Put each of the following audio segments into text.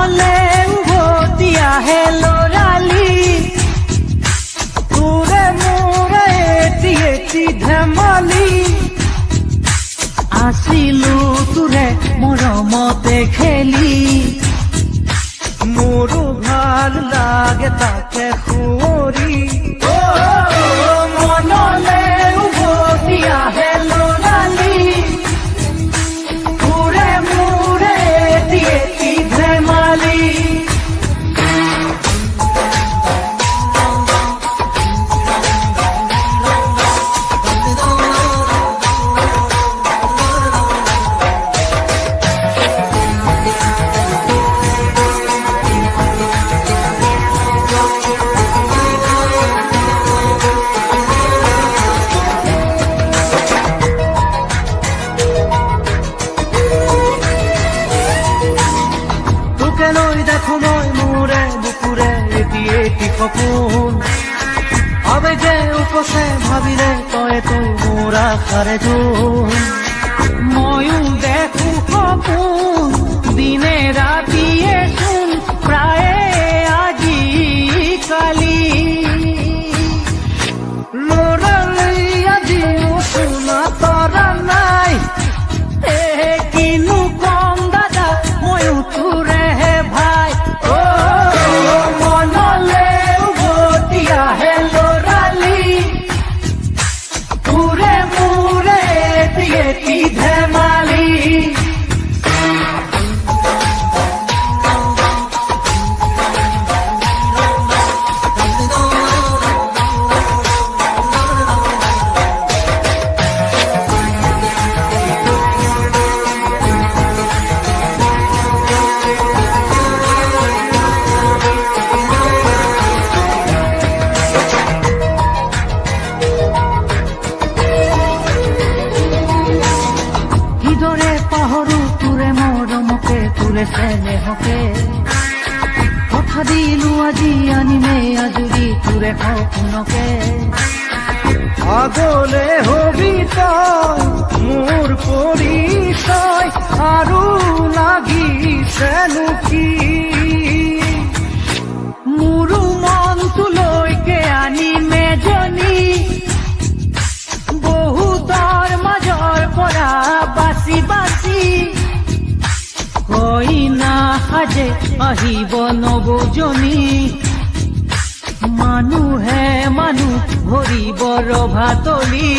মনলে উভতি আহে লৰালি তোৰে মোৰে এটি এটি ধেমালি আছিলো তোৰে মৰমতে খেলি মোৰো ভাল লাগে তাকে সুঁৱৰি মনলে উভতি আহে লৰালি তোৰে মোৰে এটি এটি ধেমালি সপোন আবেগে উপচে ভাবিলে তই তো মোৰ আশাৰে ধোন ময়ো দেখো সপোন দিনে ৰাতিয়ে চোন প্ৰায়ে আজি কালি লৰালি আজিও শুনা তৰা নাই কিনো কম দাদা ময়ো তোৰেহে ভাই ধেমালি স্নেহকে কথা দিলো আজি আনিমে আজৰি তোৰে সপোনকে আগলে হবি তই মোৰ পৰিচয় আৰু লাগিছেনো কি মোৰো মনটোলৈকে আনিমে জনী বহুতৰ মাজৰ পৰা বাচি বাচি কইনা সাজে আহিব নবজনী মানুহে মানুহ ভৰিব ৰভাতলি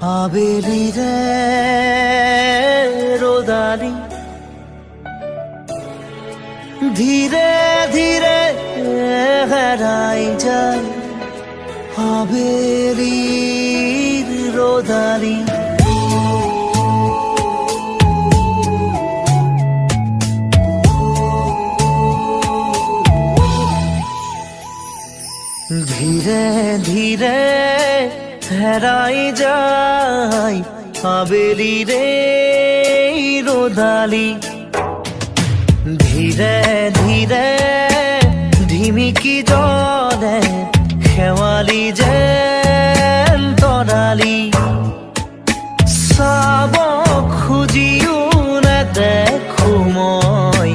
আবেলিৰে ৰ'দালি ধীৰে ধীৰে হেৰাই যায় আবেলিৰ ৰ'দালি ধীৰে ধীৰে হেৰাই যায় আবেলিৰে ৰ'দালি ধীৰে ধীৰে ধিমিকি জ্বলে শেৱালি যেন তৰালি চাব খুজিও নেদেখো মই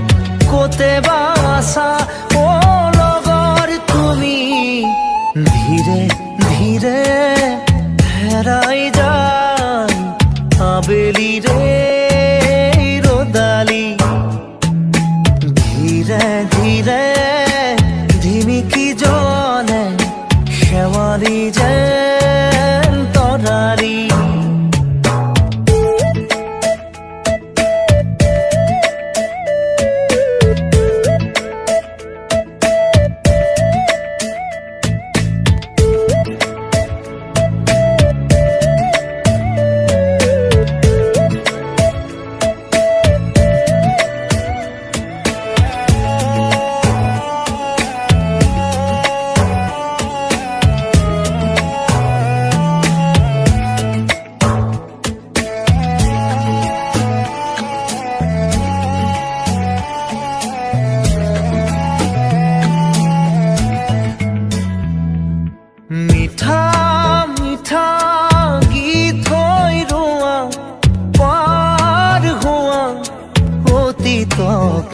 ক'তে বা আছা লগৰ তুমি ধীৰে ধীৰে হেৰাই যায় আবেলিৰে ৰ'দালি ধীৰে ধীৰে ধিমিকি জ্বলে শেৱালি যেন তৰালি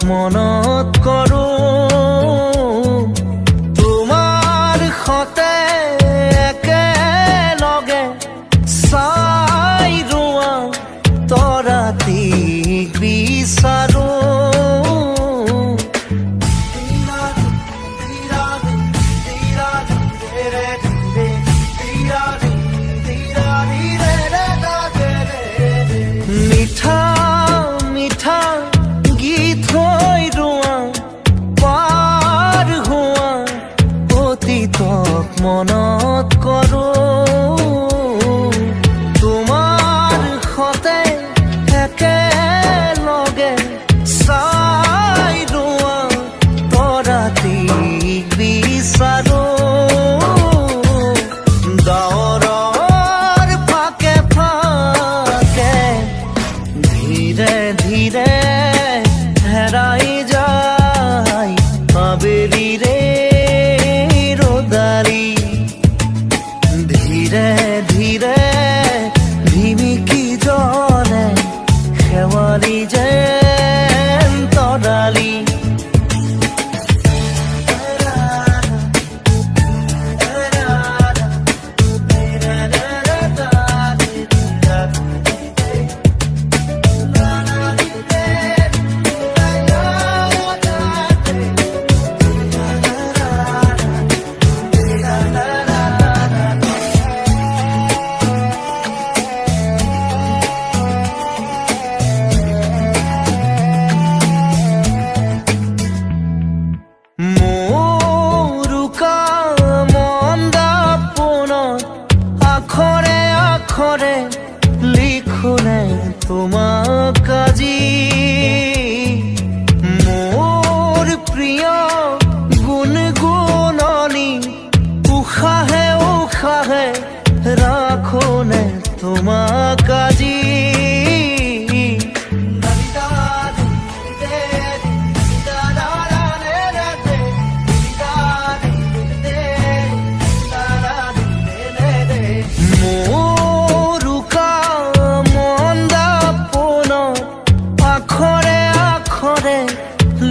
মনত কৰো তোমাৰ সতে একেলগে চাই ৰোৱা তৰাটিক বিচাৰো মিঠা মিঠা গীত হৈ ৰোৱা পাৰ হোৱা অতীতক মনত কৰো তোমাৰ সতে একেলগে চাই ৰোৱা তৰাটিক বিচাৰো ডাৱৰৰ ফাকে ফাকে ধীৰে ধীৰে হেৰাই যায় আবেলিৰে ৰ'দালি ধীৰে ধীৰে ধিমিকি জ্বলে শেৱালি যেন তৰালি মোৰুকা মন্দা পোনত আখৰে আখৰে লিখোনে তোমাক আজি মোৰ প্ৰিয় গুণগুণনি উশাহে উশাহে ৰাখোনে তোমাক আজি মোৰুকা মন্দা পোনত আখৰে আখৰে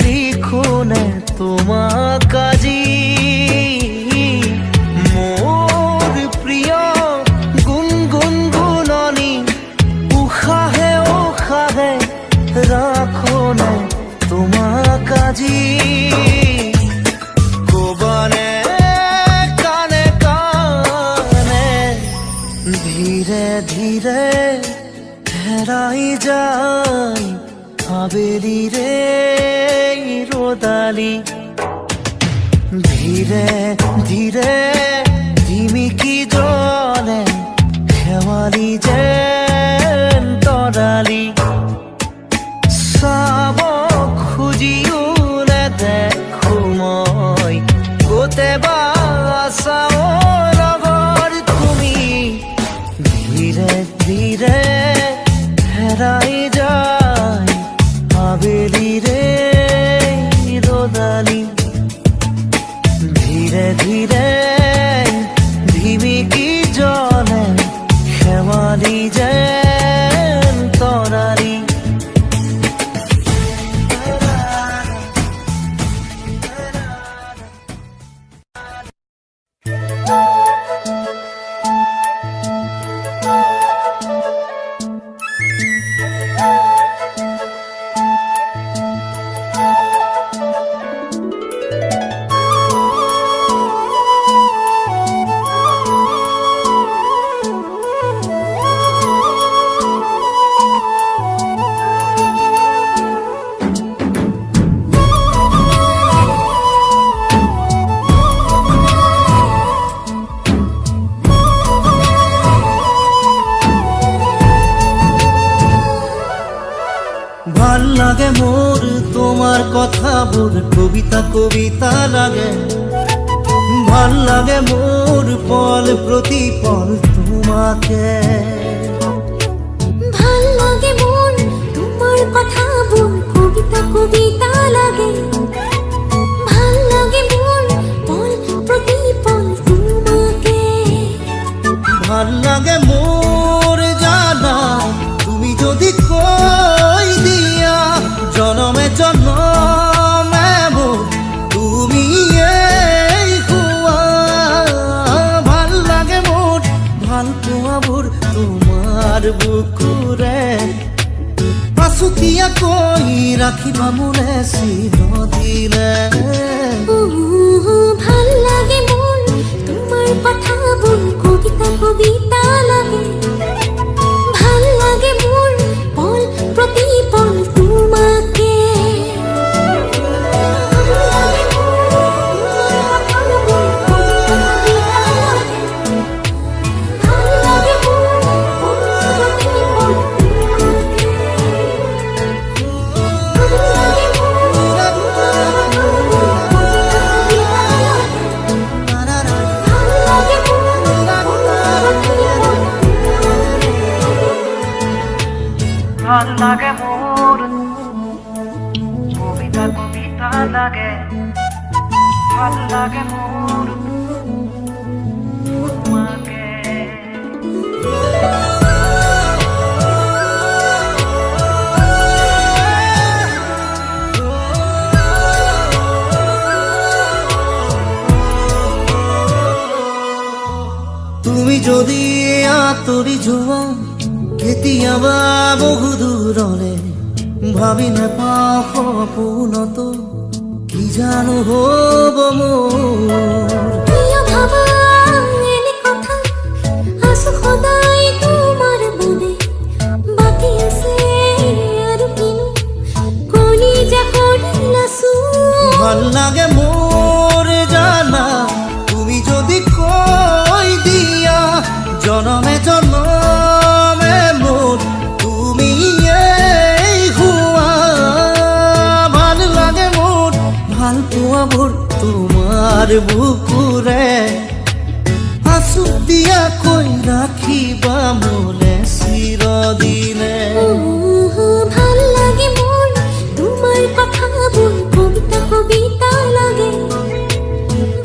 লিখোনে তোমাক আজি মোৰ প্ৰিয় গুণগুণগুণনি উশাহে উশাহে ৰাখোনে তোমাক আজি কবানে কানে কানে ধীৰে ধীৰে হেৰাই যায় আবেলিৰে ৰ'দালি ধীৰে ধীৰে ধিমিকি জ্বলে শেৱালি যেন তৰালি চাব খুজিও নেদেখো মই গোটে বা আছাও লগৰ তুমি ধীৰে ধীৰে হেৰাই যায় আবেলিৰে ৰ'দালি ধীৰে ধীৰে ধিমিকি জ্বলে শেৱালি যেন তৰালি ভাল লাগে মোৰ তোমাৰ কথাবোৰ কবিতা কবিতা লাগে ভাল লাগে মোৰ পল প্ৰতি পল তোমাকে ভাল লাগে মোৰ তোমাৰ কথাবোৰ কবিতা কবিতা লাগে ভাল লাগে মোর পল প্রতি পল তোমাকে ভাল লাগে মোর জানা তুমি যদি কই দিয়া জনমে জন্ম তোমাৰ বুকুৰে আছুতীয়া কৈ ৰাখিবা মোৰে চিৰদিনে ভাল লাগে মোৰ তোমাৰ কথাবোৰ কবিতা কবিতা লাগে ভাল লাগে মোৰ পল প্ৰতি পল তোমাকে ভাল লাগে মোৰ কবিতা কবিতা লাগে ভাল লাগে মোৰ তোমাকে তুমি যদি আঁতৰি যোৱা কেতিয়াবা বহু দূৰলে ভাবি নাপাওঁ সপোনতো কি জানো হ'ব মোৰ কিয় ভাবা এনে কথা আছো সদায় তোমাৰ মনে বাকী আছে আৰু কিনো কলিজা কৰিলাছো ভাল লাগে মোৰ জানা তুমি যদি কৈ দিয়া জনমে জনমে মোৰ তুমি ভাল লাগে মোৰ ভাল পোৱাবোৰ তোমাৰ বুকুৰে আছুতীয়াকৈ ৰাখিবা মোলে চিৰদিনে ভাল লাগে মোৰ তোমাৰ কথাবোৰ কবিতা কবিতা লাগে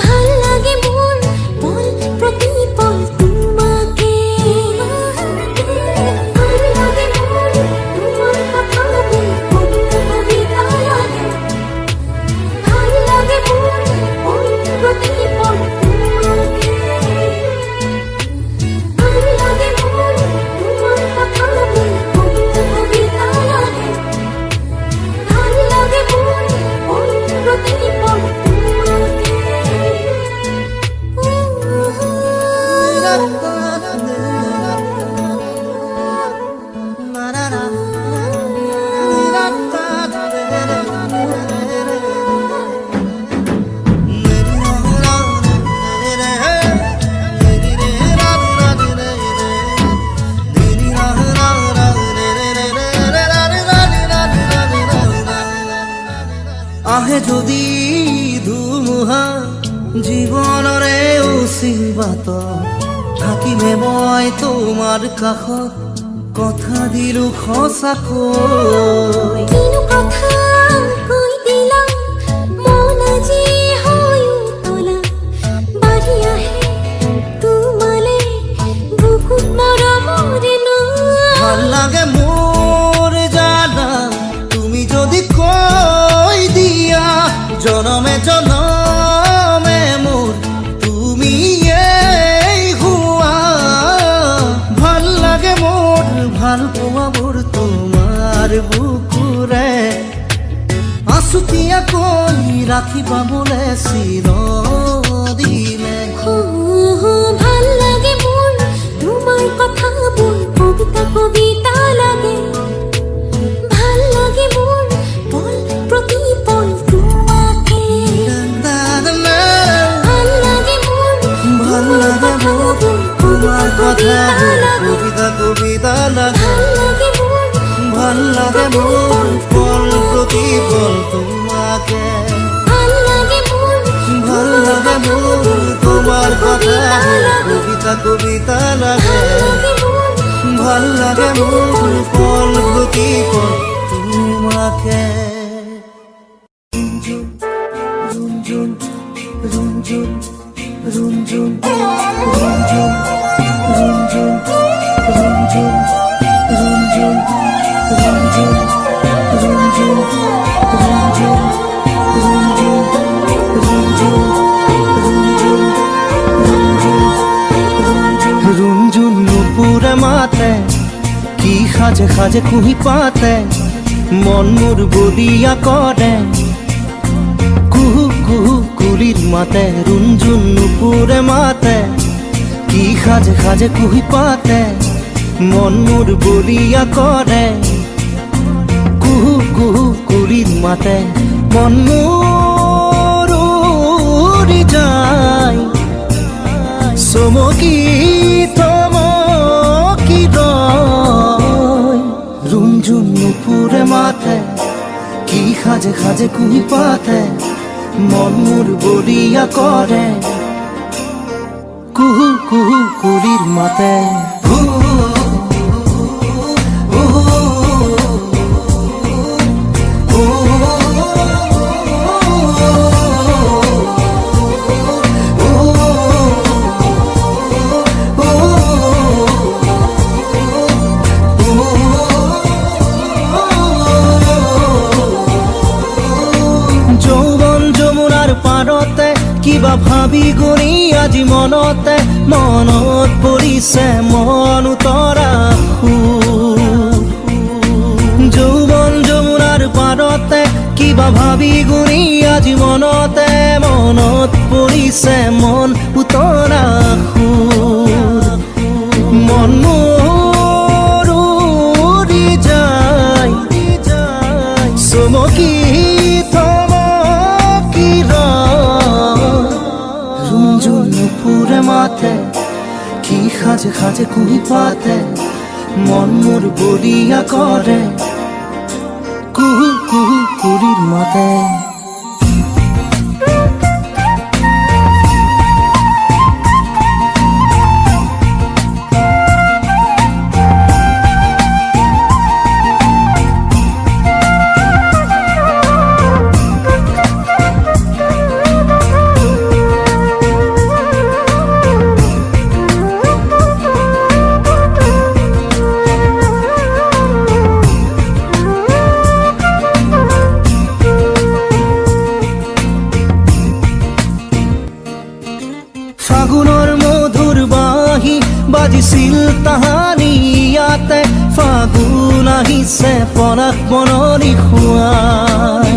ভাল লাগে মোৰ পল প্ৰতি পল তোমাকে ভাল লাগে মোৰ তোমাৰ কথাবোৰ কবিতা কবিতা লাগে ভাল লাগে মোৰ পল প্ৰতি পল তোমাকে ভাল লাগে মোৰ তোমাৰ কথাবোৰ কবিতা কবিতা লাগে ভাল লাগে মোৰ পল প্ৰতি পল আহে যদি ধুমুহা জীৱনৰে উচিবাত থাকিমে মই তোমাৰ কাষত কথা দিলো সঁচাকৈ কিনো কথা কৈ দিলা মন আজি হৈ উতলা বাঢ়ি আহে তোমালে বুকুত মৰমৰে ভাল লাগে মোৰ জানা তুমি যদি কৈ দিয়া জনমে জনমে মোৰ তুমি ভাল লাগে মোৰ ভাল পোৱাবোৰ তোমাৰ বুকুৰে আছুতীয়াকৈ ৰাখিবা মোলে চিৰদিনে ভাল লাগে মোৰ তোমাৰ কথাবোৰ কবিতা কবিতা লাগে ভাল লাগে মোৰ পল প্ৰতি পল তোমাকে ভাল লাগে মোৰ ভাল লাগে মোৰ তোমাৰ কথাবোৰ কবিতা কবিতা লাগে ভাল লাগে মোৰ পল প্ৰতি পল তোমাকে ভাল লাগে মোৰ তোমাৰ কথাবোৰ কবিতা কবিতা লাগে ভাল লাগে মোৰ পল প্ৰতি পল তোমাকে ৰুনঝুন ৰুনঝুন ৰুনঝুন ৰুনঝুন ৰুনঝুন ৰুনঝুন ৰুনঝুন ৰুনঝুন ৰুনঝুন ৰুনঝুন ৰুনঝুন ৰুনঝুন নুপুৰে মাতে কি সাজে সাজে কুহি পাতে মন মোৰ বলিয়া কৰে কুহু কুহু কুলিৰ মাতে ৰুণজুন নুপুৰে মাতে কি সাজে সাজে কুহি পাতে মন মোৰ বলিয়া কৰে কুহু কুহু কুলিৰ মাতে মন মোৰ উৰি যায় চমকি থমকি ৰয় ৰুণজুন নুপুৰে মাতে কি সাজে সাজে কুহি পাতে মন মোৰ বলিয়া কৰে কুহু কুহু কুলিৰ মাতে কিবা ভাবি গুণি আজি মনতে মনত পৰিছে মন উতৰা যৌৱন যমুনাৰ পাৰতে কিবা ভাবি গুণি আজি মনতে মনত পৰিছে মন উতৰা মন মোৰ উৰি যায় চমকি নুপুরে মাতে কি সাজে সাজে কুহি পাতে মন মোর বলিয়া করে কুহু কুহু কুলির মাতে ফাগুনৰ মধুৰ বাঁহী বাজিছিল তাহানি ইয়াতে ফাগুন আহিছে পৰাগ বননি খুৱাই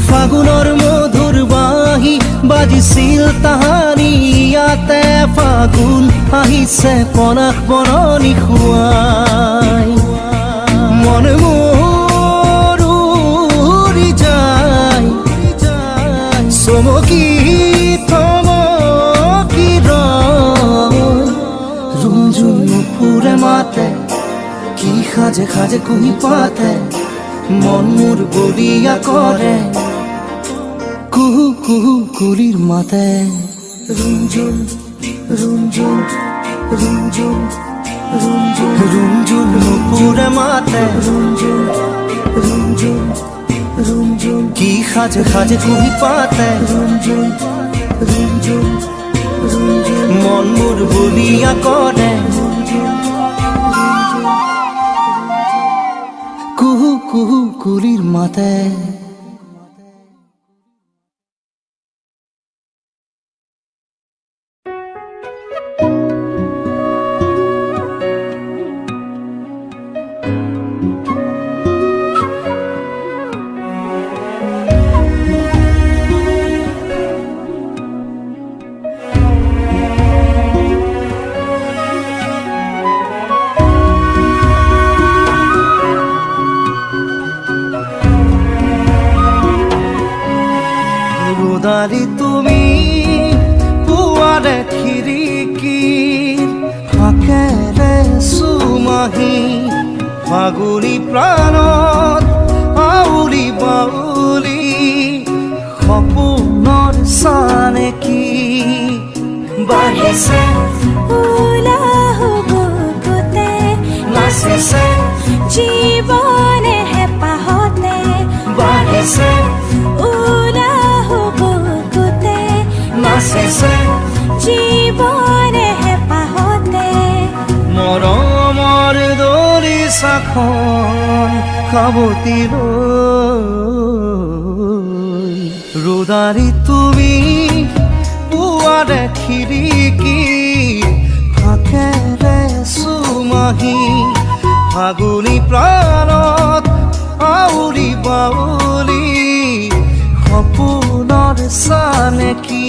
ফাগুনৰ মধুৰ বাঁহী বাজিছিল তাহানি ইয়াতে ফাগুন আহিছে পৰাগ বননি খুৱাই মন মোৰ উৰি যায় চমকি নুপুরে মাতে কি সাজে সাজে কুহি পাতে মন মোর বলিয়া করে কুহু কুহু কুলির মাতে ৰুণজুন ৰুণজুন ৰুণজুন ৰুণজুন ৰুণজুন নুপুৰে মাতে ৰুণজুন ৰুণজুন ৰুণজুন কি সাজে সাজে কুহি পাতে ৰুণজুন ৰুণজুন মন মোৰ বলিয়া কৰে কুহু কুহু কুলিৰ মাতে ৰোদালি তুমি পুৱাৰে খিৰিকীৰ ফাকেৰে চুমাহি ফাগুনী প্ৰাণত আউলি বাউলি সপোনৰ চানেকি বাঢ়িছে নাচিছে জীবনে হেঁপাহতে বাঢ়িছে নাচিছে জীবনে হেঁপাহতে মৰমৰ দলিচাখন সাৱটি লৈ ৰ'দালি তুমি পুৱাৰে খিৰিকী ফাকেৰে ফাগুনী প্ৰাণত আউৰি বাউলি সপোনৰ চানেকি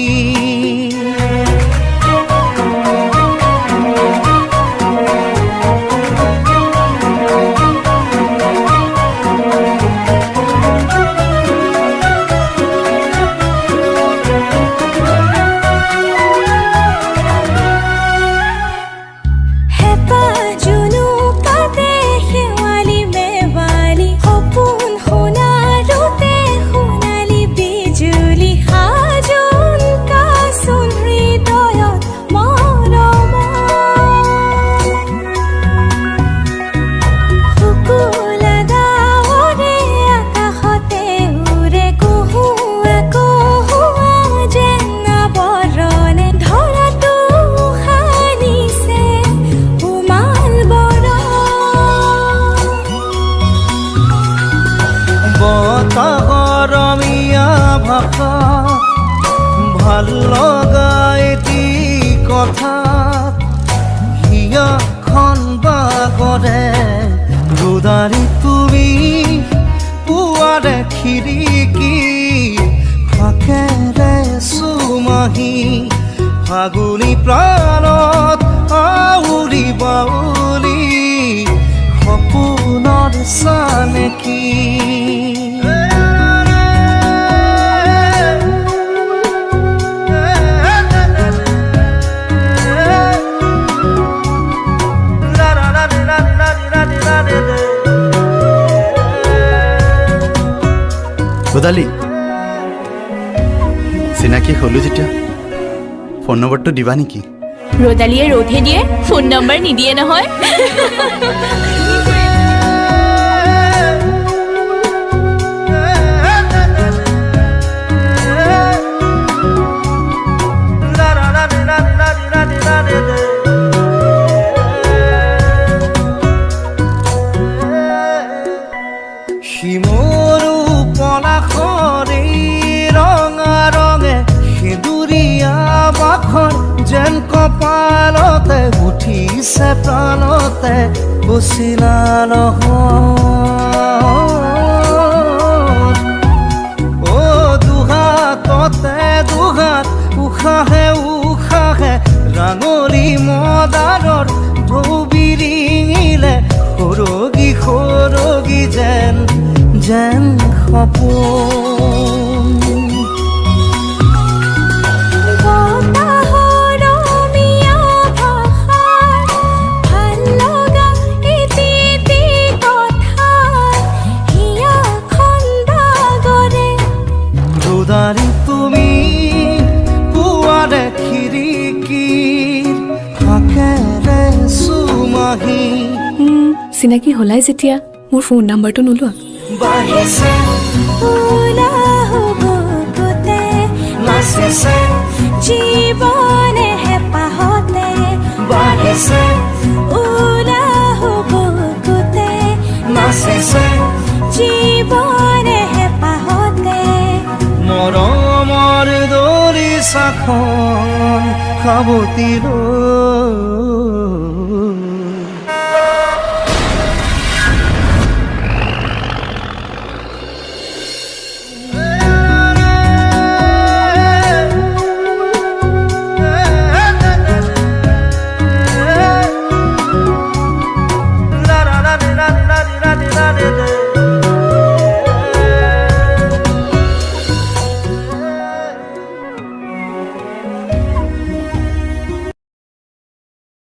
ভাল লগা এটি কথা হিয়াখন বাগৰে দুদাৰি তুমি পুৱাৰে খিৰিকী ফাকেৰে চুমাহি ফাগুনী প্ৰাণত আউৰি বাউলি সপোনৰ চানেকি গোদালি চিনাকি হলো যেতিয়া ফোন নম্বৰটো দিবা নেকি ৰদালিয়ে ৰ'দহে দিয়ে ফোন নম্বৰ নিদিয়ে নহয় শিমৰু পলাশৰে ৰঙা ৰঙে সেঁদুৰীয়া বাখৰ যেন কপালতে উঠিছে প্ৰাণতে বচিলা নহয় অ দুহাততে দুহাত উশাহে উশাহে ৰাঙলী মদাৰৰ ঢৌ বিৰিঙিলে সৰগী সৰগী যেন যেন সপোন দুদাৰি তুমি পুৱাৰে খিৰিকীৰ ফাকেৰে চুমাহি চিনাকি হলাই যেতিয়া মোৰ ফোন নাম্বাৰটো নোলোৱা বাঢ়িছে নাচিছে জীৱনে হেঁপাহতে বাঢ়িছে নাচিছে জীৱনে হেঁপাহতে মৰমৰ দৰিচাখন সাৱটি লৈ